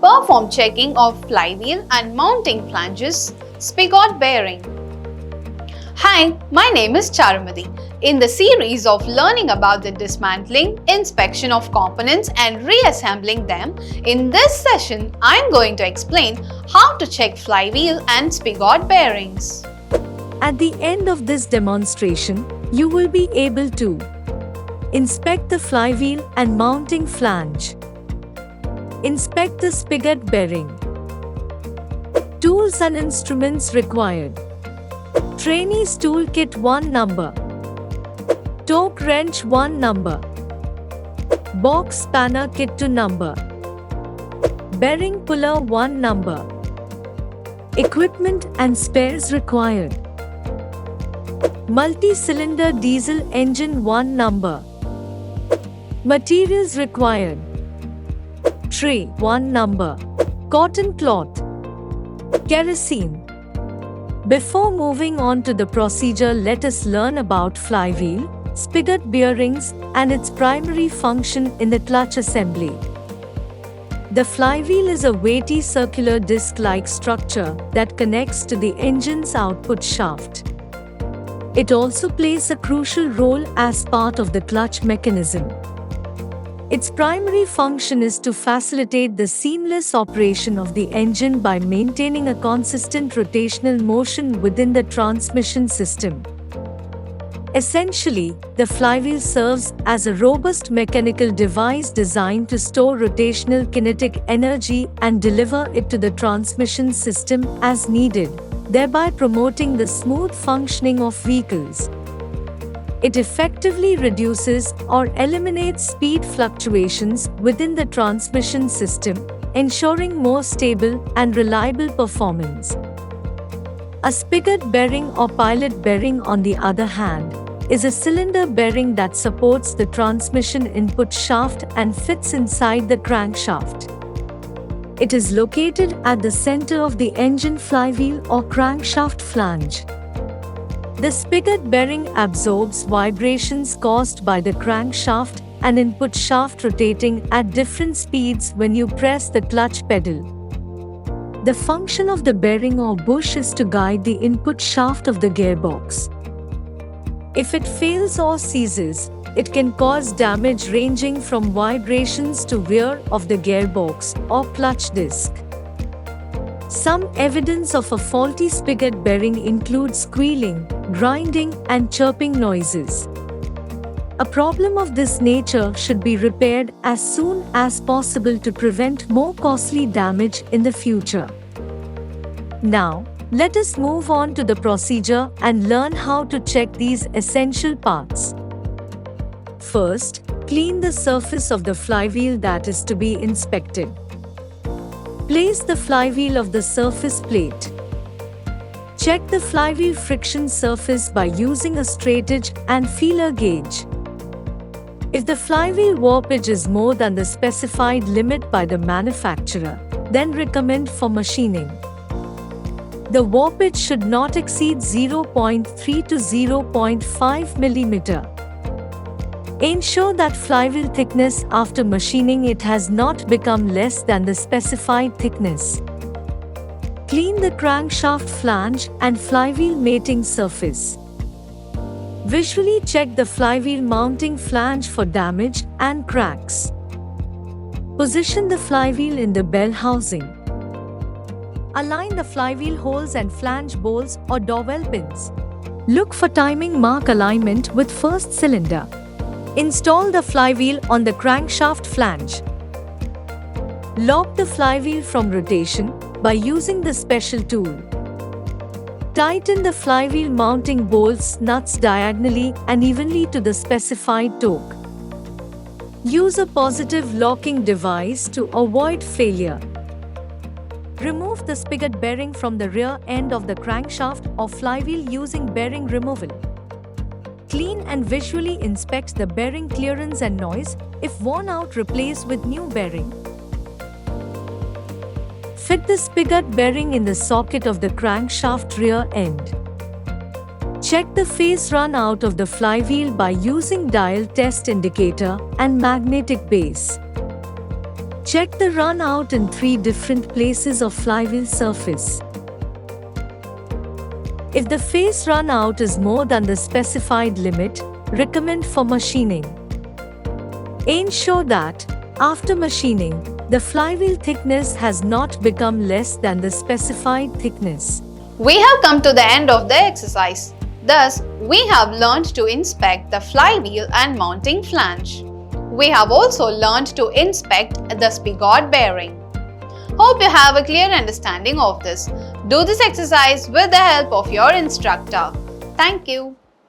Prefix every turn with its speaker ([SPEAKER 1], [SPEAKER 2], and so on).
[SPEAKER 1] Perform checking of flywheel and mounting flanges, spigot bearing. Hi, my name is Charumadi. In the series of learning about the dismantling, inspection of components and reassembling them, in this session I am going to explain how to check flywheel and spigot bearings.
[SPEAKER 2] At the end of this demonstration, you will be able to inspect the flywheel and mounting flange, inspect the spigot bearing, tools and instruments required, trainees toolkit 1 number, torque wrench 1 number, box spanner kit 2 number, bearing puller 1 number, equipment and spares required, multi-cylinder diesel engine 1 number, materials required, tray 1 number, cotton cloth, kerosene. Before moving on to the procedure, let us learn about flywheel, spigot bearings and its primary function in the clutch assembly. The flywheel is a weighty circular disc-like structure that connects to the engine's output shaft. It also plays a crucial role as part of the clutch mechanism. Its primary function is to facilitate the seamless operation of the engine by maintaining a consistent rotational motion within the transmission system. Essentially, the flywheel serves as a robust mechanical device designed to store rotational kinetic energy and deliver it to the transmission system as needed, thereby promoting the smooth functioning of vehicles. It effectively reduces or eliminates speed fluctuations within the transmission system, ensuring more stable and reliable performance. A spigot bearing or pilot bearing, on the other hand, is a cylinder bearing that supports the transmission input shaft and fits inside the crankshaft. It is located at the center of the engine flywheel or crankshaft flange. The spigot bearing absorbs vibrations caused by the crankshaft and input shaft rotating at different speeds when you press the clutch pedal. The function of the bearing or bush is to guide the input shaft of the gearbox. If it fails or seizes, it can cause damage ranging from vibrations to wear of the gearbox or clutch disc. Some evidence of a faulty spigot bearing includes squealing, grinding, and chirping noises. A problem of this nature should be repaired as soon as possible to prevent more costly damage in the future. Now, let us move on to the procedure and learn how to check these essential parts. First, clean the surface of the flywheel that is to be inspected. Place the flywheel of the surface plate. Check the flywheel friction surface by using a straightedge and feeler gauge. If the flywheel warpage is more than the specified limit by the manufacturer, then recommend for machining. The warpage should not exceed 0.3 to 0.5 mm. Ensure that flywheel thickness after machining it has not become less than the specified thickness. Clean the crankshaft flange and flywheel mating surface. Visually check the flywheel mounting flange for damage and cracks. Position the flywheel in the bell housing. Align the flywheel holes and flange bolts or dowel pins. Look for timing mark alignment with first cylinder. Install the flywheel on the crankshaft flange. Lock the flywheel from rotation by using the special tool. Tighten the flywheel mounting bolts nuts diagonally and evenly to the specified torque. Use a positive locking device to avoid failure. Remove the spigot bearing from the rear end of the crankshaft or flywheel using bearing removal. Clean and visually inspect the bearing clearance and noise. If worn out, replace with new bearing. Fit the spigot bearing in the socket of the crankshaft rear end. Check the phase run out of the flywheel by using dial test indicator and magnetic base. Check the run out in 3 different places of flywheel surface. If the face run out is more than the specified limit, recommend for machining. Ensure that, after machining, the flywheel thickness has not become less than the specified thickness.
[SPEAKER 1] We have come to the end of the exercise. Thus, we have learned to inspect the flywheel and mounting flange. We have also learned to inspect the spigot bearing. Hope you have a clear understanding of this. Do this exercise with the help of your instructor. Thank you.